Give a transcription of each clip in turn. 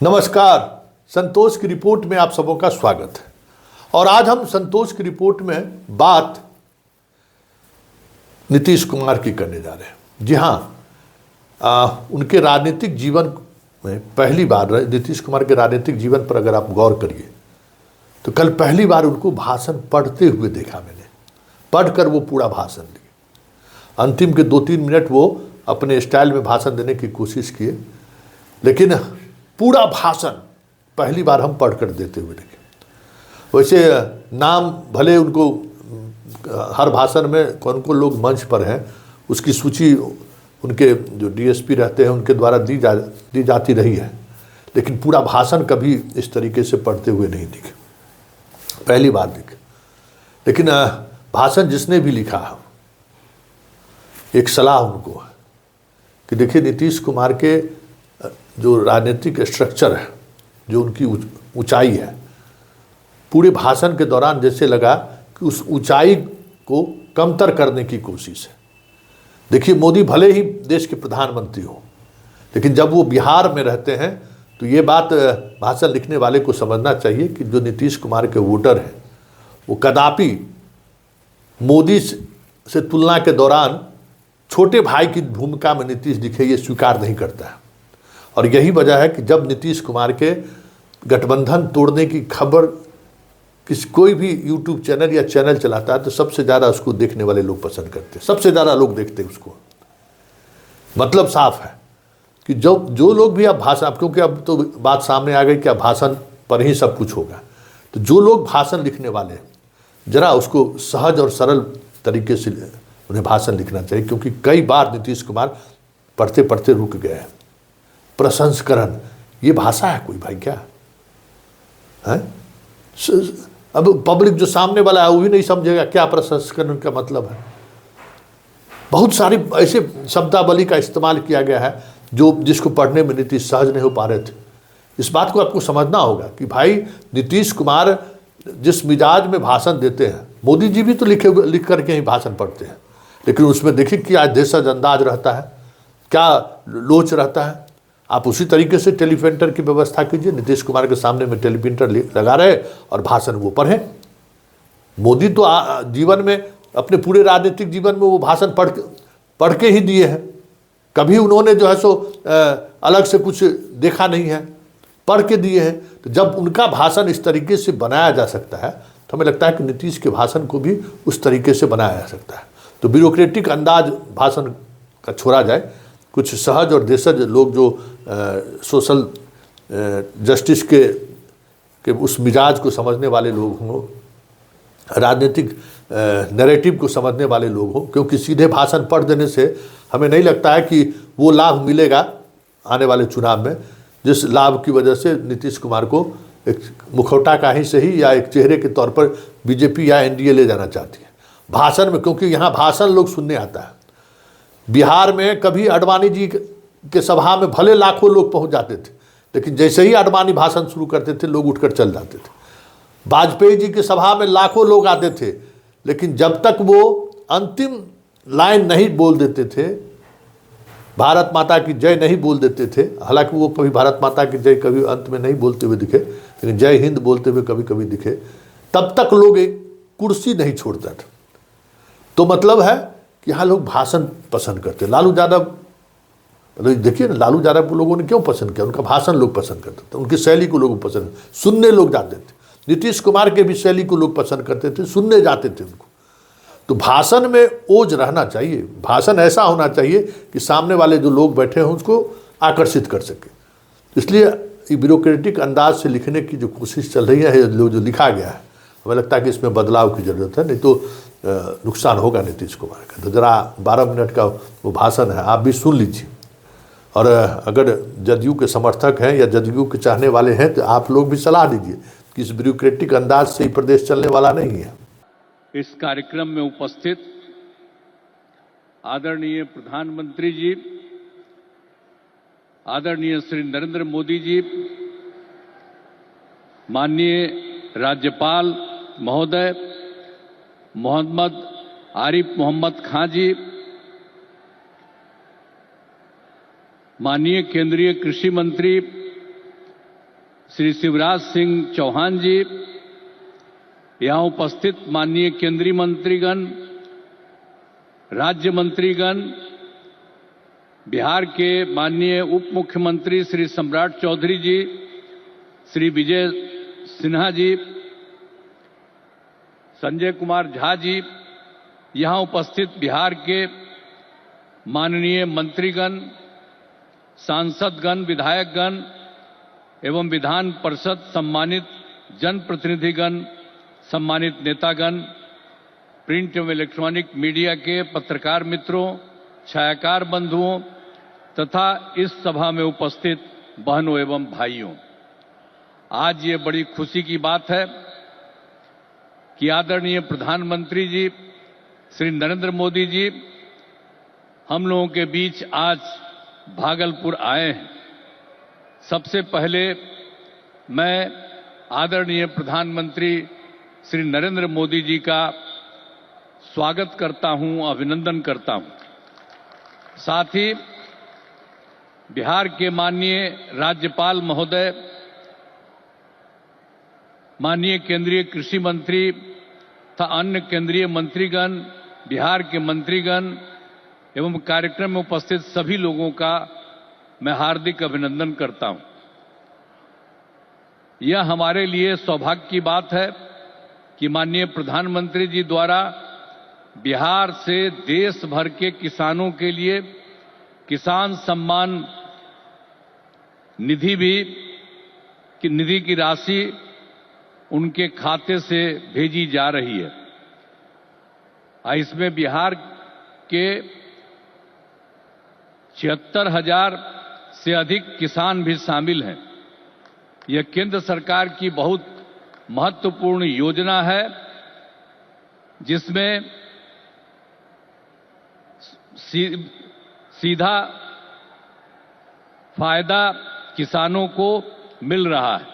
नमस्कार। संतोष की रिपोर्ट में आप सबों का स्वागत है। और आज हम संतोष की रिपोर्ट में बात नीतीश कुमार की करने जा रहे हैं। जी हाँ, उनके राजनीतिक जीवन में पहली बार नीतीश कुमार के राजनीतिक जीवन पर अगर आप गौर करिए तो कल पहली बार उनको भाषण पढ़ते हुए देखा मैंने। पढ़कर वो पूरा भाषण दिए। अंतिम के 2-3 मिनट वो अपने स्टाइल में भाषण देने की कोशिश किए, लेकिन पूरा भाषण पहली बार हम पढ़कर देते हुए देखे। वैसे नाम भले उनको हर भाषण में कौन कौन लोग मंच पर हैं उसकी सूची उनके जो डीएसपी रहते हैं उनके द्वारा दी जाती रही है, लेकिन पूरा भाषण कभी इस तरीके से पढ़ते हुए नहीं दिखे, पहली बार दिखे। लेकिन भाषण जिसने भी लिखा है, एक सलाह उनको है कि देखिए, नीतीश कुमार के जो राजनीतिक स्ट्रक्चर है, जो उनकी ऊंचाई है, पूरे भाषण के दौरान जैसे लगा कि उस ऊंचाई को कमतर करने की कोशिश है। देखिए, मोदी भले ही देश के प्रधानमंत्री हो, लेकिन जब वो बिहार में रहते हैं तो ये बात भाषण लिखने वाले को समझना चाहिए कि जो नीतीश कुमार के वोटर हैं वो कदापि मोदी से तुलना के दौरान छोटे भाई की भूमिका में नीतीश दिखे, ये स्वीकार नहीं करता है। और यही वजह है कि जब नीतीश कुमार के गठबंधन तोड़ने की खबर कोई भी यूट्यूब चैनल या चैनल चलाता है तो सबसे ज़्यादा उसको देखने वाले लोग पसंद करते हैं, सबसे ज़्यादा लोग देखते हैं उसको। मतलब साफ है कि जो लोग भी अब भाषण, क्योंकि अब तो बात सामने आ गई कि अब भाषण पर ही सब कुछ होगा, तो जो लोग भाषण लिखने वाले हैं जरा उसको सहज और सरल तरीके से उन्हें भाषण लिखना चाहिए, क्योंकि कई बार नीतीश कुमार पढ़ते पढ़ते रुक गए हैं। प्रशंसकरण, ये भाषा है कोई भाई क्या है? अब पब्लिक जो सामने वाला है वो भी नहीं समझेगा क्या प्रशंसकरण का मतलब है। बहुत सारी ऐसे शब्दावली का इस्तेमाल किया गया है जिसको पढ़ने में नीतीश सहज नहीं हो पा रहे थे। इस बात को आपको समझना होगा कि भाई नीतीश कुमार जिस मिजाज में भाषण देते हैं, मोदी जी भी तो लिख करके ही भाषण पढ़ते हैं, लेकिन उसमें देखिए क्या देशज अंदाज रहता है, क्या लोच रहता है। आप उसी तरीके से टेलीप्रिंटर की व्यवस्था कीजिए। नीतीश कुमार के सामने में टेलीप्रिंटर लगा रहे और भाषण वो पढ़ें। मोदी तो जीवन में, अपने पूरे राजनीतिक जीवन में वो भाषण पढ़ के ही दिए हैं। कभी उन्होंने जो है सो अलग से कुछ देखा नहीं है, पढ़ के दिए हैं। तो जब उनका भाषण इस तरीके से बनाया जा सकता है तो हमें लगता है कि नीतीश के भाषण को भी उस तरीके से बनाया जा सकता है। तो ब्यूरोक्रेटिक अंदाज भाषण का छोड़ा जाए, कुछ सहज और देशज लोग जो सोशल जस्टिस के उस मिजाज को समझने वाले लोग हों, राजनीतिक नैरेटिव को समझने वाले लोग हों, क्योंकि सीधे भाषण पढ़ देने से हमें नहीं लगता है कि वो लाभ मिलेगा आने वाले चुनाव में, जिस लाभ की वजह से नीतीश कुमार को एक मुखौटा का ही सही या एक चेहरे के तौर पर बीजेपी या एनडीए ले जाना चाहती है भाषण में। क्योंकि यहाँ भाषण लोग सुनने आता है। बिहार में कभी अडवाणी जी के सभा में भले लाखों लोग पहुंच जाते थे, लेकिन जैसे ही अडवाणी भाषण शुरू करते थे लोग उठकर चल जाते थे। वाजपेयी जी के सभा में लाखों लोग आते थे, लेकिन जब तक वो अंतिम लाइन नहीं बोल देते थे, भारत माता की जय नहीं बोल देते थे, हालांकि वो कभी भारत माता की जय कभी अंत में नहीं बोलते हुए दिखे, लेकिन जय हिंद बोलते हुए कभी कभी दिखे, तब तक लोग एक कुर्सी नहीं छोड़ता था। तो मतलब है कि यहाँ लोग भाषण पसंद करते। लालू यादव, देखिए ना, लालू यादव को लोगों ने क्यों पसंद किया? उनका भाषण लोग पसंद करते थे, उनकी शैली को लोग पसंद, सुनने लोग जाते थे। नीतीश कुमार के भी शैली को लोग पसंद करते थे, सुनने जाते थे उनको। तो भाषण में ओज रहना चाहिए, भाषण ऐसा होना चाहिए कि सामने वाले जो लोग बैठे हैं उसको आकर्षित कर सके। इसलिए ये ब्यूरोक्रेटिक अंदाज से लिखने की जो कोशिश चल रही है, जो लिखा गया है, हमें लगता है कि इसमें बदलाव की ज़रूरत है, नहीं तो नुकसान होगा नीतीश कुमार का। तो ज़रा 12 मिनट का वो भाषण है, आप भी सुन लीजिए। और अगर जदयू के समर्थक हैं या जदयू के चाहने वाले हैं तो आप लोग भी सलाह दीजिए कि इस ब्यूरोक्रेटिक अंदाज से ही प्रदेश चलने वाला नहीं है। इस कार्यक्रम में उपस्थित आदरणीय प्रधानमंत्री जी, आदरणीय श्री नरेंद्र मोदी जी, माननीय राज्यपाल महोदय मोहम्मद आरिफ मोहम्मद खां जी, माननीय केंद्रीय कृषि मंत्री श्री शिवराज सिंह चौहान जी, यहाँ उपस्थित माननीय केंद्रीय मंत्रीगण, राज्य मंत्रीगण, बिहार के माननीय उप मुख्यमंत्री श्री सम्राट चौधरी जी, श्री विजय सिन्हा जी, संजय कुमार झा जी, यहाँ उपस्थित बिहार के माननीय मंत्रीगण, सांसदगण, विधायकगण एवं विधान परिषद सम्मानित जनप्रतिनिधिगण, सम्मानित नेतागण, प्रिंट एवं इलेक्ट्रॉनिक मीडिया के पत्रकार मित्रों, छायाकार बंधुओं तथा इस सभा में उपस्थित बहनों एवं भाइयों, आज ये बड़ी खुशी की बात है कि आदरणीय प्रधानमंत्री जी श्री नरेंद्र मोदी जी हम लोगों के बीच आज भागलपुर आए हैं। सबसे पहले मैं आदरणीय प्रधानमंत्री श्री नरेंद्र मोदी जी का स्वागत करता हूं, अभिनंदन करता हूं। साथ ही बिहार के माननीय राज्यपाल महोदय, माननीय केंद्रीय कृषि मंत्री तथा अन्य केंद्रीय मंत्रीगण, बिहार के मंत्रीगण एवं कार्यक्रम में उपस्थित सभी लोगों का मैं हार्दिक अभिनंदन करता हूं। यह हमारे लिए सौभाग्य की बात है कि माननीय प्रधानमंत्री जी द्वारा बिहार से देश भर के किसानों के लिए किसान सम्मान निधि की राशि उनके खाते से भेजी जा रही है। इसमें बिहार के 76,000 से अधिक किसान भी शामिल हैं। यह केंद्र सरकार की बहुत महत्वपूर्ण योजना है, जिसमें सीधा फायदा किसानों को मिल रहा है।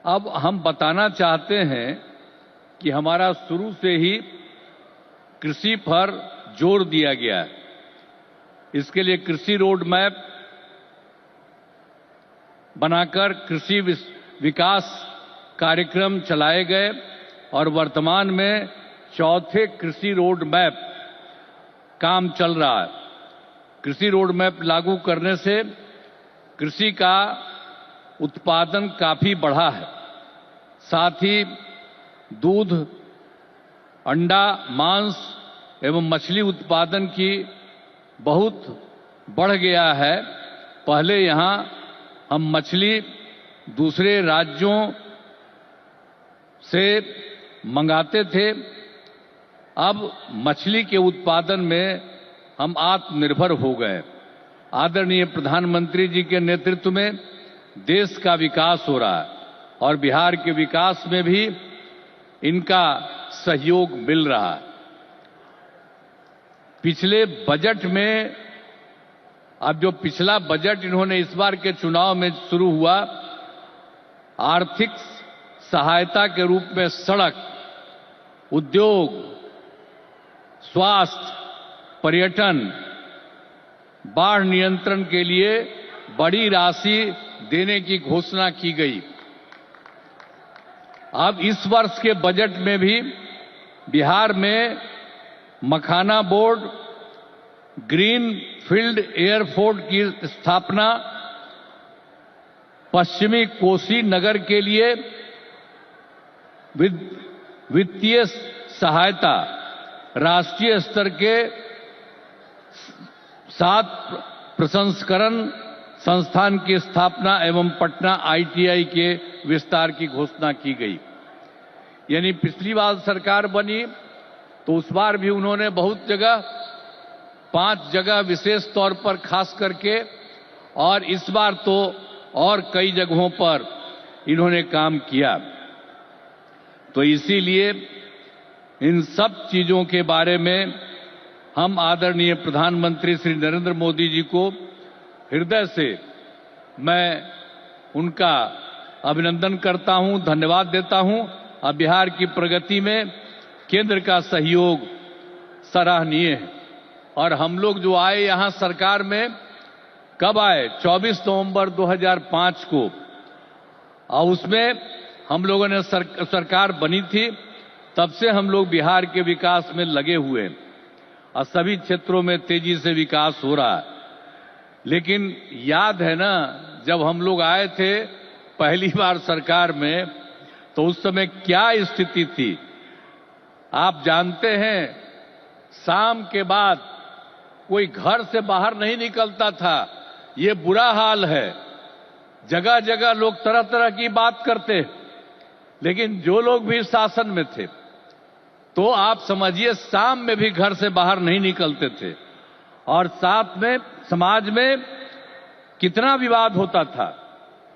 अब हम बताना चाहते हैं कि हमारा शुरू से ही कृषि पर जोर दिया गया है। इसके लिए कृषि रोड मैप बनाकर कृषि विकास कार्यक्रम चलाए गए और वर्तमान में चौथे कृषि रोड मैप काम चल रहा है। कृषि रोड मैप लागू करने से कृषि का उत्पादन काफी बढ़ा है। साथ ही दूध, अंडा, मांस एवं मछली उत्पादन की बहुत बढ़ गया है। पहले यहां हम मछली दूसरे राज्यों से मंगाते थे, अब मछली के उत्पादन में हम आत्मनिर्भर हो गए। आदरणीय प्रधानमंत्री जी के नेतृत्व में देश का विकास हो रहा है और बिहार के विकास में भी इनका सहयोग मिल रहा है। पिछले बजट में, अब जो पिछला बजट इन्होंने इस बार के चुनाव में शुरू हुआ, आर्थिक सहायता के रूप में सड़क, उद्योग, स्वास्थ्य, पर्यटन, बाढ़ नियंत्रण के लिए बड़ी राशि देने की घोषणा की गई। अब इस वर्ष के बजट में भी बिहार में मखाना बोर्ड, ग्रीन फील्ड एयरपोर्ट की स्थापना, पश्चिमी कोसी नगर के लिए वित्तीय सहायता, राष्ट्रीय स्तर के 7 प्रसंस्करण संस्थान की स्थापना एवं पटना ITI के विस्तार की घोषणा की गई। यानी पिछली बार सरकार बनी तो उस बार भी उन्होंने बहुत जगह, 5 जगह विशेष तौर पर खास करके, और इस बार तो और कई जगहों पर इन्होंने काम किया। तो इसीलिए इन सब चीजों के बारे में हम आदरणीय प्रधानमंत्री श्री नरेंद्र मोदी जी को हृदय से मैं उनका अभिनंदन करता हूं, धन्यवाद देता हूं। और बिहार की प्रगति में केंद्र का सहयोग सराहनीय है। और हम लोग जो आए यहां सरकार में, कब आए? 24 नवंबर 2005 को, और उसमें हम लोगों ने सरकार बनी थी, तब से हम लोग बिहार के विकास में लगे हुए हैं और सभी क्षेत्रों में तेजी से विकास हो रहा है। लेकिन याद है ना, जब हम लोग आए थे पहली बार सरकार में, तो उस समय क्या स्थिति थी आप जानते हैं। शाम के बाद कोई घर से बाहर नहीं निकलता था, ये बुरा हाल है। जगह जगह लोग तरह तरह की बात करते, लेकिन जो लोग भी शासन में थे तो आप समझिए शाम में भी घर से बाहर नहीं निकलते थे। और साथ में समाज में कितना विवाद होता था,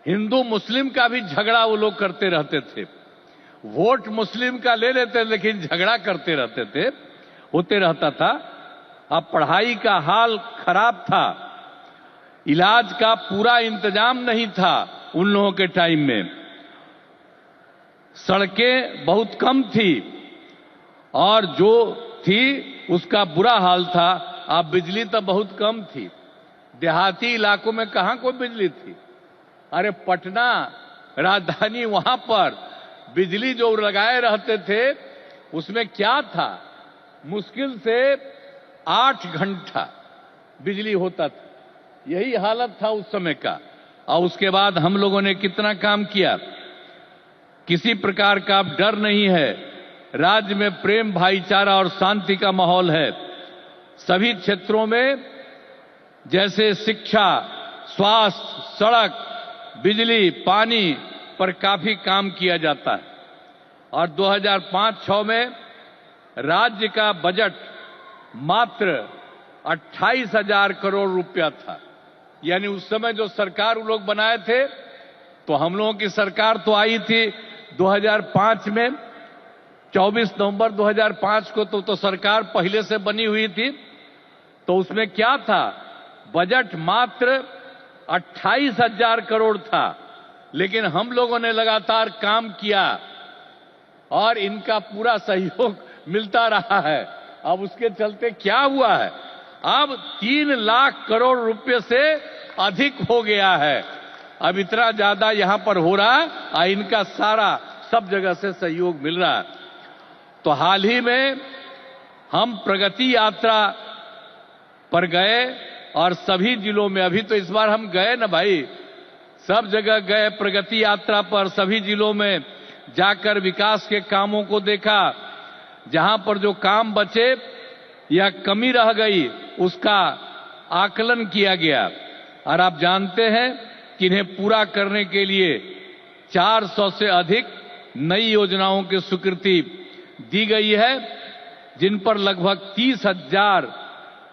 हिंदू मुस्लिम का भी झगड़ा वो लोग करते रहते थे। वोट मुस्लिम का ले लेते लेकिन झगड़ा करते रहते थे, होते रहता था। अब पढ़ाई का हाल खराब था, इलाज का पूरा इंतजाम नहीं था उन लोगों के टाइम में, सड़कें बहुत कम थी और जो थी उसका बुरा हाल था। अब बिजली तो बहुत कम थी, देहाती इलाकों में कहां कोई बिजली थी। अरे पटना राजधानी, वहां पर बिजली जो लगाए रहते थे उसमें क्या था, मुश्किल से 8 घंटा बिजली होता था। यही हालत था उस समय का। और उसके बाद हम लोगों ने कितना काम किया, किसी प्रकार का डर नहीं है, राज्य में प्रेम भाईचारा और शांति का माहौल है। सभी क्षेत्रों में जैसे शिक्षा, स्वास्थ्य, सड़क, बिजली, पानी पर काफी काम किया जाता है। और 2005-06 में राज्य का बजट मात्र 28,000 करोड़ रुपया था। यानी उस समय जो सरकार वो लोग बनाए थे, तो हम लोगों की सरकार तो आई थी 2005 में, 24 नवंबर 2005 को तो सरकार पहले से बनी हुई थी। तो उसमें क्या था, बजट मात्र 28,000 करोड़ था। लेकिन हम लोगों ने लगातार काम किया और इनका पूरा सहयोग मिलता रहा है। अब उसके चलते क्या हुआ है, अब 3 लाख करोड़ रुपए से अधिक हो गया है। अब इतना ज्यादा यहां पर हो रहा है और इनका सारा सब जगह से सहयोग मिल रहा है। तो हाल ही में हम प्रगति यात्रा पर गए और सभी जिलों में, अभी तो इस बार हम गए ना भाई, सब जगह गए प्रगति यात्रा पर, सभी जिलों में जाकर विकास के कामों को देखा। जहां पर जो काम बचे या कमी रह गई उसका आकलन किया गया। और आप जानते हैं कि इन्हें पूरा करने के लिए 400 से अधिक नई योजनाओं की स्वीकृति दी गई है, जिन पर लगभग 30,000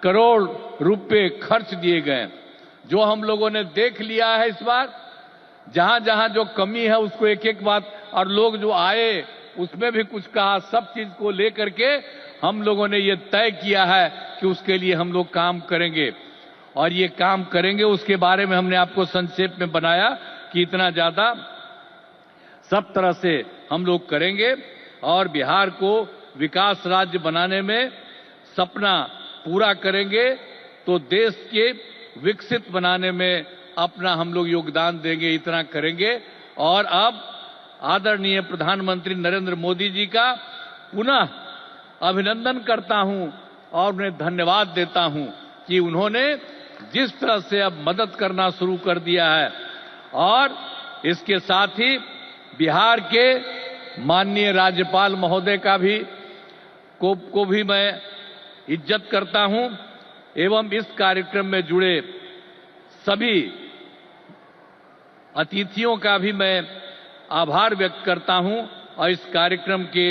करोड़ रुपए खर्च दिए गए। जो हम लोगों ने देख लिया है इस बार, जहां जहां जो कमी है उसको एक एक बात, और लोग जो आए उसमें भी कुछ कहा, सब चीज को लेकर के हम लोगों ने ये तय किया है कि उसके लिए हम लोग काम करेंगे। और ये काम करेंगे उसके बारे में हमने आपको संक्षेप में बनाया कि इतना ज्यादा सब तरह से हम लोग करेंगे और बिहार को विकास राज्य बनाने में सपना पूरा करेंगे, तो देश के विकसित बनाने में अपना हम लोग योगदान देंगे, इतना करेंगे। और अब आदरणीय प्रधानमंत्री नरेंद्र मोदी जी का पुनः अभिनंदन करता हूं और उन्हें धन्यवाद देता हूं कि उन्होंने जिस तरह से अब मदद करना शुरू कर दिया है। और इसके साथ ही बिहार के माननीय राज्यपाल महोदय का भी को भी मैं इज्जत करता हूं एवं इस कार्यक्रम में जुड़े सभी अतिथियों का भी मैं आभार व्यक्त करता हूं। और इस कार्यक्रम के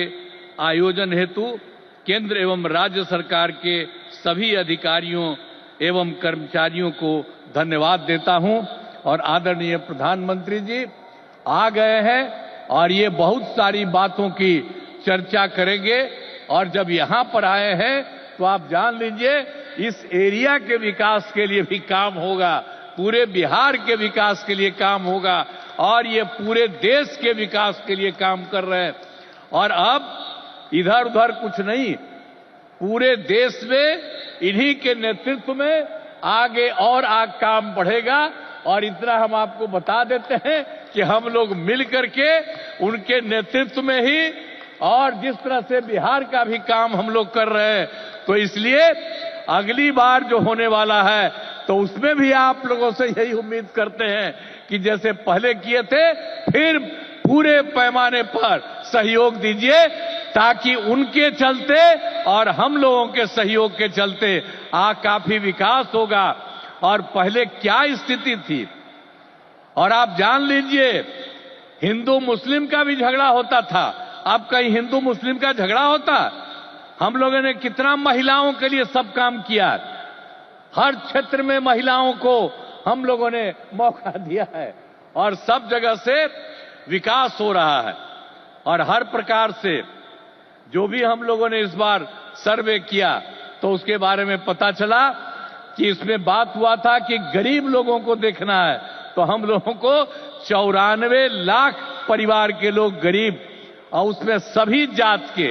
आयोजन हेतु केंद्र एवं राज्य सरकार के सभी अधिकारियों एवं कर्मचारियों को धन्यवाद देता हूं। और आदरणीय प्रधानमंत्री जी आ गए हैं और ये बहुत सारी बातों की चर्चा करेंगे। और जब यहां पर आए हैं तो आप जान लीजिए इस एरिया के विकास के लिए भी काम होगा, पूरे बिहार के विकास के लिए काम होगा और ये पूरे देश के विकास के लिए काम कर रहे हैं। और अब इधर उधर कुछ नहीं, पूरे देश में इन्हीं के नेतृत्व में आगे और काम बढ़ेगा और इतना हम आपको बता देते हैं कि हम लोग मिल करके उनके नेतृत्व में ही और जिस तरह से बिहार का भी काम हम लोग कर रहे हैं, तो इसलिए अगली बार जो होने वाला है तो उसमें भी आप लोगों से यही उम्मीद करते हैं कि जैसे पहले किए थे फिर पूरे पैमाने पर सहयोग दीजिए, ताकि उनके चलते और हम लोगों के सहयोग के चलते काफी विकास होगा। और पहले क्या स्थिति थी, और आप जान लीजिए हिंदू मुस्लिम का भी झगड़ा होता था। अब कहीं हिंदू मुस्लिम का झगड़ा होता? हम लोगों ने कितना महिलाओं के लिए सब काम किया, हर क्षेत्र में महिलाओं को हम लोगों ने मौका दिया है और सब जगह से विकास हो रहा है। और हर प्रकार से जो भी हम लोगों ने इस बार सर्वे किया तो उसके बारे में पता चला कि इसमें बात हुआ था कि गरीब लोगों को देखना है, तो हम लोगों को 94 लाख परिवार के लोग गरीब, और उसमें सभी जात के,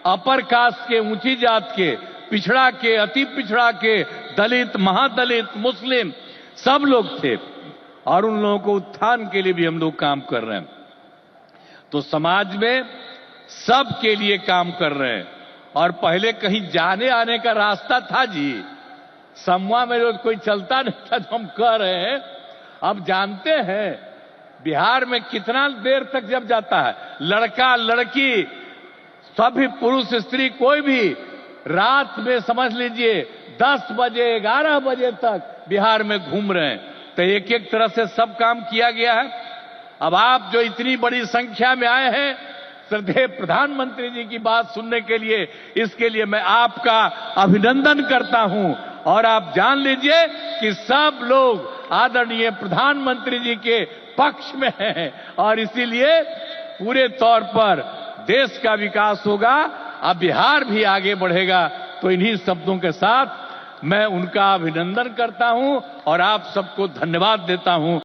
अपर कास्ट के, ऊंची जात के, पिछड़ा के, अति पिछड़ा के, दलित, महादलित, मुस्लिम सब लोग थे, और उन लोगों को उत्थान के लिए भी हम लोग काम कर रहे हैं। तो समाज में सब के लिए काम कर रहे हैं। और पहले कहीं जाने आने का रास्ता था जी, समूह में जो कोई चलता नहीं था, जो हम कह रहे हैं। अब जानते हैं बिहार में कितना देर तक जब जाता है, लड़का लड़की सभी पुरुष स्त्री कोई भी रात में समझ लीजिए 10 बजे 11 बजे तक बिहार में घूम रहे हैं। तो एक एक तरह से सब काम किया गया है। अब आप जो इतनी बड़ी संख्या में आए हैं श्रद्धेय प्रधानमंत्री जी की बात सुनने के लिए, इसके लिए मैं आपका अभिनंदन करता हूं। और आप जान लीजिए कि सब लोग आदरणीय प्रधानमंत्री जी के पक्ष में हैं, और इसीलिए पूरे तौर पर देश का विकास होगा, अब बिहार भी आगे बढ़ेगा। तो इन्हीं शब्दों के साथ मैं उनका अभिनंदन करता हूं और आप सबको धन्यवाद देता हूं।